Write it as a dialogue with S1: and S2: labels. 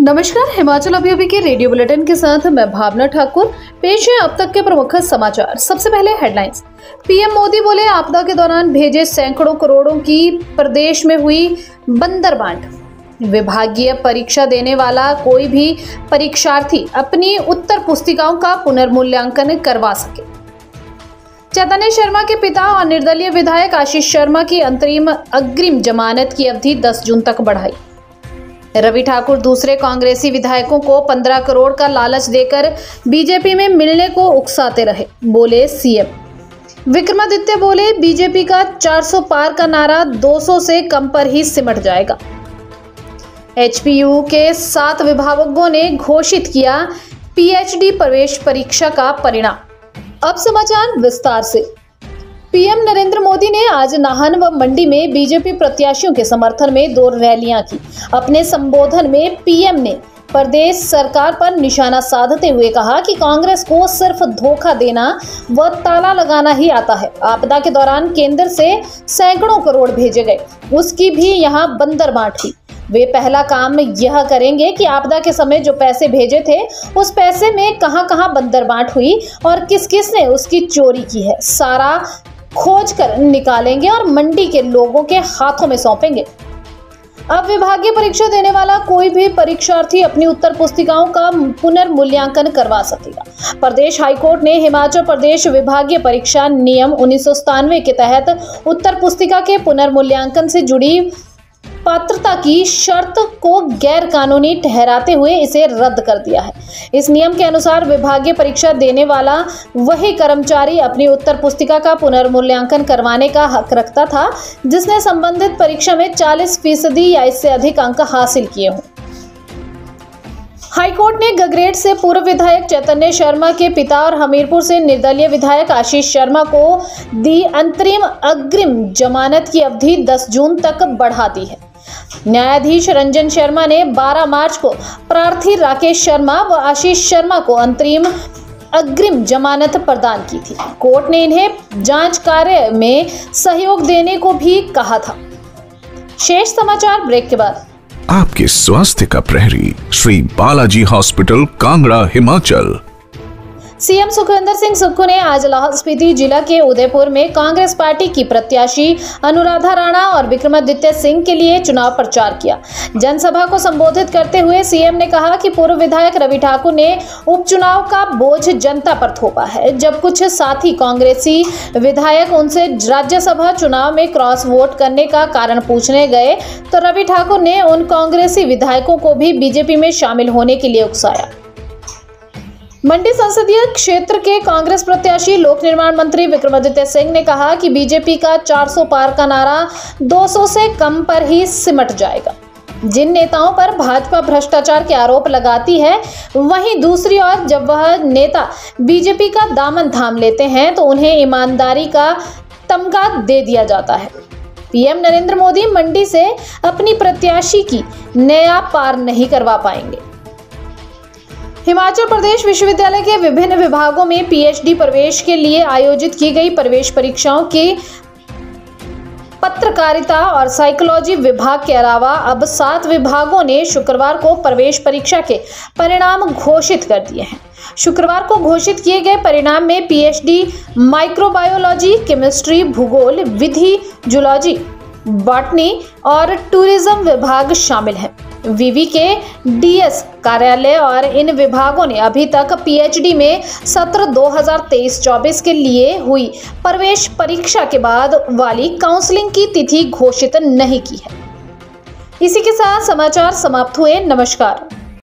S1: नमस्कार, हिमाचल अभी के रेडियो बुलेटिन के साथ मैं भावना ठाकुर। पेश है अब तक के प्रमुख समाचार। सबसे पहले हेडलाइंस। पीएम मोदी बोले, आपदा के दौरान भेजे सैकड़ों करोड़ों की प्रदेश में हुई बंदर बांट। विभागीय परीक्षा देने वाला कोई भी परीक्षार्थी अपनी उत्तर पुस्तिकाओं का पुनर्मूल्यांकन करवा सके। चैतन्य शर्मा के पिता और निर्दलीय विधायक आशीष शर्मा की अग्रिम जमानत की अवधि 10 जून तक बढ़ाई। रवि ठाकुर दूसरे कांग्रेसी विधायकों को 15 करोड़ का लालच देकर बीजेपी में मिलने को उकसाते रहे, बोले सीएम। विक्रमादित्य बोले, बीजेपी का 400 पार का नारा 200 से कम पर ही सिमट जाएगा। एचपीयू के 7 विभागों ने घोषित किया पीएचडी प्रवेश परीक्षा का परिणाम। अब समाचार विस्तार से। पीएम नरेंद्र मोदी ने आज नाहन व मंडी में बीजेपी प्रत्याशियों के समर्थन में 2 रैलियां की। अपने संबोधन में पीएम ने प्रदेश सरकार पर निशाना साधते हुए कहा कि कांग्रेस को सिर्फ धोखा देना व ताला लगाना ही आता है। आपदा के दौरान केंद्र से सैकड़ों करोड़ भेजे गए, उसकी भी यहाँ बंदर बांट हुई। वे पहला काम यह करेंगे कि आपदा के समय जो पैसे भेजे थे, उस पैसे में कहां-कहां बंदर बांट हुई और किस किस ने उसकी चोरी की है, सारा खोज कर निकालेंगे और मंडी के लोगों के हाथों में सौंपेंगे। अब विभागीय परीक्षा देने वाला कोई भी परीक्षार्थी अपनी उत्तर पुस्तिकाओं का पुनर्मूल्यांकन करवा सकेगा। प्रदेश हाईकोर्ट ने हिमाचल प्रदेश विभागीय परीक्षा नियम 1997 के तहत उत्तर पुस्तिका के पुनर्मूल्यांकन से जुड़ी पात्रता की शर्त को गैर कानूनी ठहराते हुए इसे रद्द कर दिया है। इस नियम के अनुसार विभागीय परीक्षा देने वाला वही कर्मचारी अपनी उत्तर पुस्तिका का पुनर्मूल्यांकन करवाने का हक रखता था जिसने संबंधित परीक्षा में 40% या इससे अधिक अंक हासिल किए हों। हाईकोर्ट ने गगरेट से पूर्व विधायक चैतन्य शर्मा के पिता और हमीरपुर से निर्दलीय विधायक आशीष शर्मा को दी अग्रिम जमानत की अवधि 10 जून तक बढ़ा दी है। न्यायाधीश रंजन शर्मा ने 12 मार्च को प्रार्थी राकेश शर्मा व आशीष शर्मा को अग्रिम जमानत प्रदान की थी। कोर्ट ने इन्हें जांच कार्य में सहयोग देने को भी कहा था। शेष समाचार ब्रेक के बाद।
S2: आपके स्वास्थ्य का प्रहरी श्री बालाजी हॉस्पिटल, कांगड़ा, हिमाचल।
S1: सीएम सुखविंदर सिंह सुक्खू ने आज लाहौल स्पीति जिला के उदयपुर में कांग्रेस पार्टी की प्रत्याशी अनुराधा राणा और विक्रमादित्य सिंह के लिए चुनाव प्रचार किया। जनसभा को संबोधित करते हुए सीएम ने कहा कि पूर्व विधायक रवि ठाकुर ने उपचुनाव का बोझ जनता पर थोपा है। जब कुछ साथी कांग्रेसी विधायक उनसे राज्यसभा चुनाव में क्रॉस वोट करने का कारण पूछने गए तो रवि ठाकुर ने उन कांग्रेसी विधायकों को भी बीजेपी में शामिल होने के लिए उकसाया। मंडी संसदीय क्षेत्र के कांग्रेस प्रत्याशी लोक निर्माण मंत्री विक्रमादित्य सिंह ने कहा कि बीजेपी का 400 पार का नारा 200 से कम पर ही सिमट जाएगा। जिन नेताओं पर भाजपा भ्रष्टाचार के आरोप लगाती है, वहीं दूसरी ओर जब वह नेता बीजेपी का दामन थाम लेते हैं तो उन्हें ईमानदारी का तमगा दे दिया जाता है। पीएम नरेंद्र मोदी मंडी से अपनी प्रत्याशी की नया पार नहीं करवा पाएंगे। हिमाचल प्रदेश विश्वविद्यालय के विभिन्न विभागों में पीएचडी प्रवेश के लिए आयोजित की गई प्रवेश परीक्षाओं की पत्रकारिता और साइकोलॉजी विभाग के अलावा अब 7 विभागों ने शुक्रवार को प्रवेश परीक्षा के परिणाम घोषित कर दिए हैं। शुक्रवार को घोषित किए गए परिणाम में पीएचडी माइक्रोबायोलॉजी, केमिस्ट्री, भूगोल, विधि, जूलॉजी, बॉटनी और टूरिज्म विभाग शामिल हैं। विवि के डीएस कार्यालय और इन विभागों ने अभी तक पीएचडी में सत्र 2023-24 के लिए हुई प्रवेश परीक्षा के बाद वाली काउंसलिंग की तिथि घोषित नहीं की है। इसी के साथ समाचार समाप्त हुए। नमस्कार।